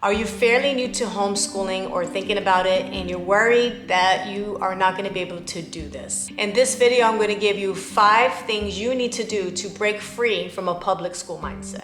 Are you fairly new to homeschooling or thinking about it and you're worried that you are not going to be able to do this? In this video, I'm going to give you 5 things you need to do to break free from a public school mindset.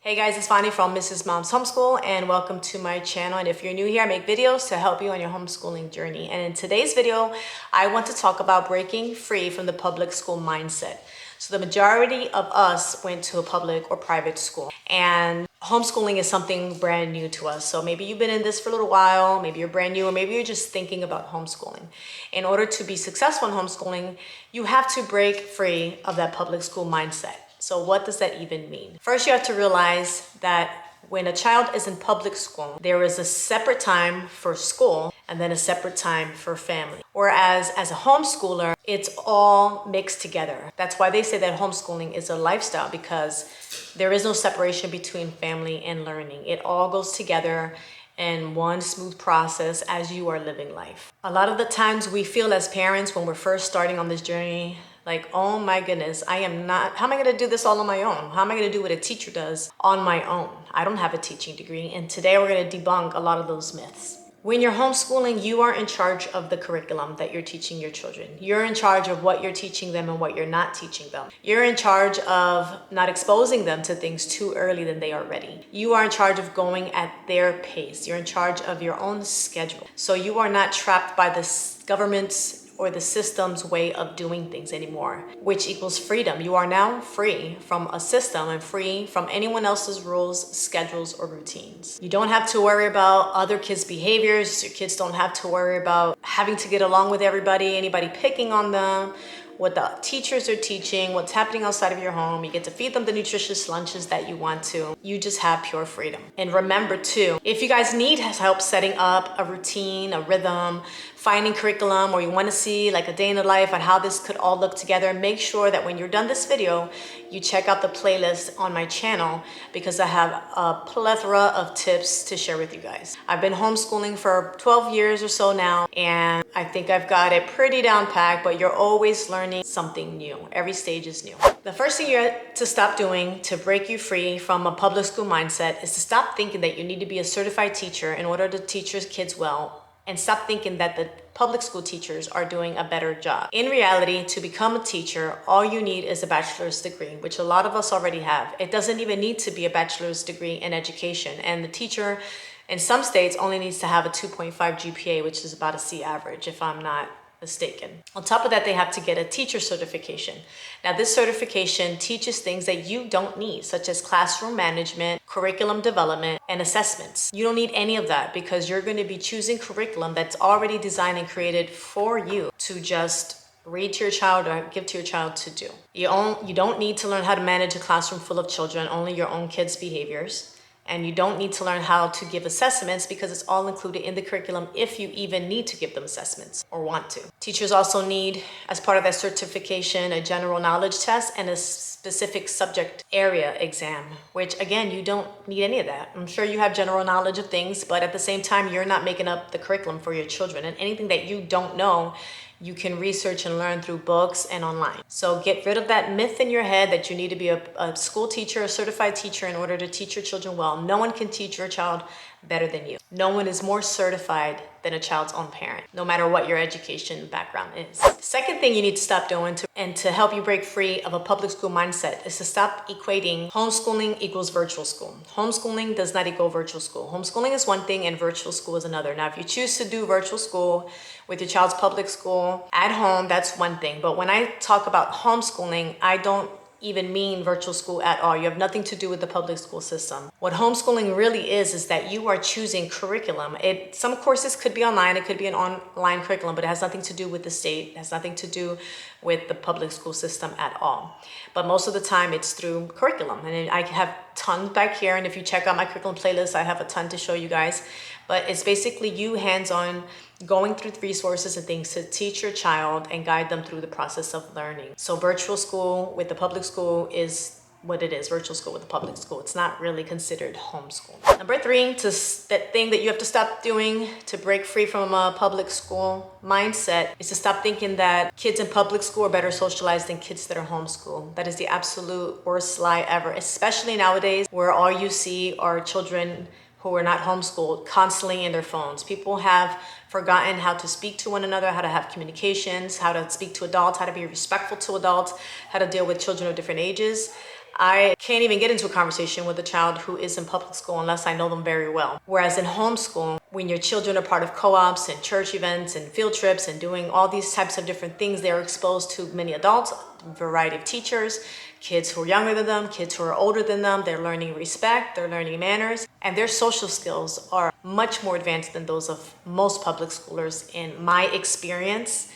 Hey guys, it's Fani from Mrs. Mom's Homeschool and welcome to my channel. And if you're new here, I make videos to help you on your homeschooling journey. And in today's video, I want to talk about breaking free from the public school mindset. So the majority of us went to a public or private school, and homeschooling is something brand new to us. So maybe you've been in this for a little while, maybe you're brand new, or maybe you're just thinking about homeschooling. In order to be successful in homeschooling, you have to break free of that public school mindset. So what does that even mean? First, you have to realize that when a child is in public school, there is a separate time for school and then a separate time for family. Whereas as a homeschooler, it's all mixed together. That's why they say that homeschooling is a lifestyle, because there is no separation between family and learning. It all goes together in one smooth process as you are living life. A lot of the times we feel as parents when we're first starting on this journey, like, oh my goodness, how am I going to do this all on my own? How am I going to do what a teacher does on my own? I don't have a teaching degree. And today we're going to debunk a lot of those myths. When you're homeschooling, you are in charge of the curriculum that you're teaching your children. You're in charge of what you're teaching them and what you're not teaching them. You're in charge of not exposing them to things too early than they are ready. You are in charge of going at their pace. You're in charge of your own schedule. So you are not trapped by the government's or the system's way of doing things anymore, which equals freedom. You are now free from a system and free from anyone else's rules, schedules, or routines. You don't have to worry about other kids' behaviors. Your kids don't have to worry about having to get along with everybody, anybody picking on them, what the teachers are teaching, what's happening outside of your home. You get to feed them the nutritious lunches that you want to. You just have pure freedom. And remember too, if you guys need help setting up a routine, a rhythm, finding curriculum, or you want to see like a day in the life on how this could all look together, make sure that when you're done this video, you check out the playlist on my channel, because I have a plethora of tips to share with you guys. I've been homeschooling for 12 years or so now, and I think I've got it pretty down packed, but you're always learning something new. Every stage is new. The first thing you have to stop doing to break you free from a public school mindset is to stop thinking that you need to be a certified teacher in order to teach your kids well, and stop thinking that the public school teachers are doing a better job. In reality, to become a teacher, all you need is a bachelor's degree, which a lot of us already have. It doesn't even need to be a bachelor's degree in education. And the teacher in some states only needs to have a 2.5 GPA, which is about a C average, if I'm not mistaken. On top of that, they have to get a teacher certification. Now, this certification teaches things that you don't need, such as classroom management, curriculum development, and assessments. You don't need any of that, because you're going to be choosing curriculum that's already designed and created for you to just read to your child or give to your child to do. You don't need to learn how to manage a classroom full of children, only your own kids' behaviors. And you don't need to learn how to give assessments, because it's all included in the curriculum if you even need to give them assessments or want to. Teachers also need, as part of that certification, a general knowledge test and a specific subject area exam, which again, you don't need any of that. I'm sure you have general knowledge of things, but at the same time, you're not making up the curriculum for your children. And anything that you don't know, you can research and learn through books and online. So get rid of that myth in your head that you need to be a school teacher, a certified teacher in order to teach your children well. No one can teach your child better than you. No one is more certified than a child's own parent, no matter what your education background is. Second thing you need to stop doing to help you break free of a public school mindset is to stop equating homeschooling equals virtual school. Homeschooling does not equal virtual school. Homeschooling is one thing and virtual school is another. Now, if you choose to do virtual school with your child's public school at home, that's one thing. But when I talk about homeschooling, I don't even mean virtual school at all. You have nothing to do with the public school system. What homeschooling really is that you are choosing curriculum. Some courses could be online, it could be an online curriculum, but it has nothing to do with the state, it has nothing to do with the public school system at all. But most of the time it's through curriculum. And I have tons back here, and if you check out my curriculum playlist, I have a ton to show you guys. But it's basically you hands-on going through resources and things to teach your child and guide them through the process of learning. So virtual school with the public school is what it is, virtual school with the public school. It's not really considered homeschool. Number three, that thing that you have to stop doing to break free from a public school mindset is to stop thinking that kids in public school are better socialized than kids that are homeschooled. That is the absolute worst lie ever, especially nowadays where all you see are children who are not homeschooled constantly in their phones. People have forgotten how to speak to one another, how to have communications, how to speak to adults, how to be respectful to adults, how to deal with children of different ages. I can't even get into a conversation with a child who is in public school unless I know them very well. Whereas in homeschool, when your children are part of co-ops and church events and field trips and doing all these types of different things, they are exposed to many adults, a variety of teachers, kids who are younger than them, kids who are older than them. They're learning respect, they're learning manners, and their social skills are much more advanced than those of most public schoolers in my experience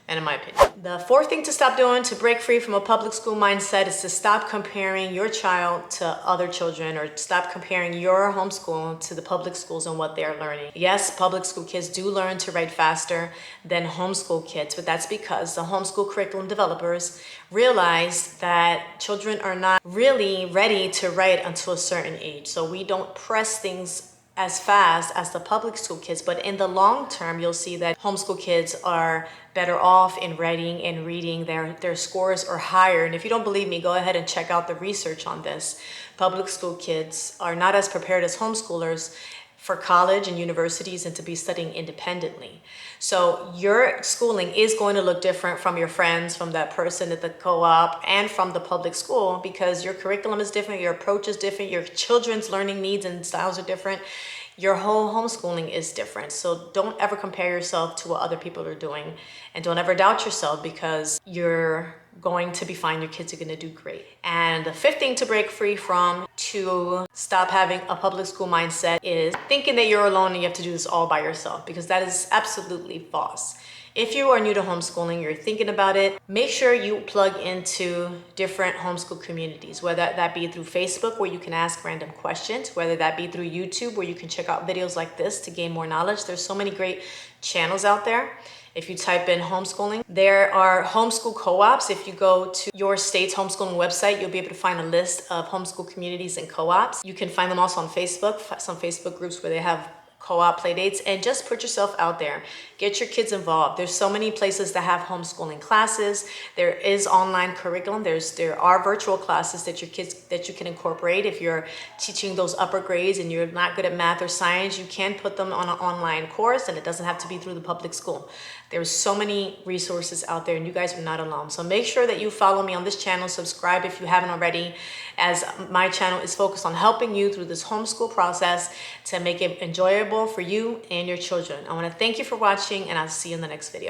and in my opinion. The fourth thing to stop doing to break free from a public school mindset is to stop comparing your child to other children, or stop comparing your homeschool to the public schools and what they're learning. Yes, public school kids do learn to write faster than homeschool kids, but that's because the homeschool curriculum developers realize that children are not really ready to write until a certain age. So we don't press things as fast as the public school kids, but in the long term, you'll see that homeschool kids are better off in writing and reading. Their scores are higher. And if you don't believe me, go ahead and check out the research on this. Public school kids are not as prepared as homeschoolers for college and universities and to be studying independently. So your schooling is going to look different from your friends, from that person at the co-op, and from the public school, because your curriculum is different, your approach is different, your children's learning needs and styles are different. Your whole homeschooling is different. So don't ever compare yourself to what other people are doing, and don't ever doubt yourself, because you're going to be fine. Your kids are going to do great. And the fifth thing to break free from, to stop having a public school mindset, is thinking that you're alone and you have to do this all by yourself, because that is absolutely false. If you are new to homeschooling, you're thinking about it, make sure you plug into different homeschool communities, whether that be through Facebook, where you can ask random questions, whether that be through YouTube, where you can check out videos like this to gain more knowledge. There's so many great channels out there. If you type in homeschooling, there are homeschool co-ops. If you go to your state's homeschooling website, you'll be able to find a list of homeschool communities and co-ops. You can find them also on Facebook, some Facebook groups where they have co-op play dates, and just put yourself out there. Get your kids involved. There's so many places that have homeschooling classes. There is online curriculum. There are virtual classes that you can incorporate. If you're teaching those upper grades and you're not good at math or science, you can put them on an online course, and it doesn't have to be through the public school. There's so many resources out there, and you guys are not alone. So make sure that you follow me on this channel, subscribe if you haven't already, as my channel is focused on helping you through this homeschool process to make it enjoyable for you and your children. I want to thank you for watching, and I'll see you in the next video.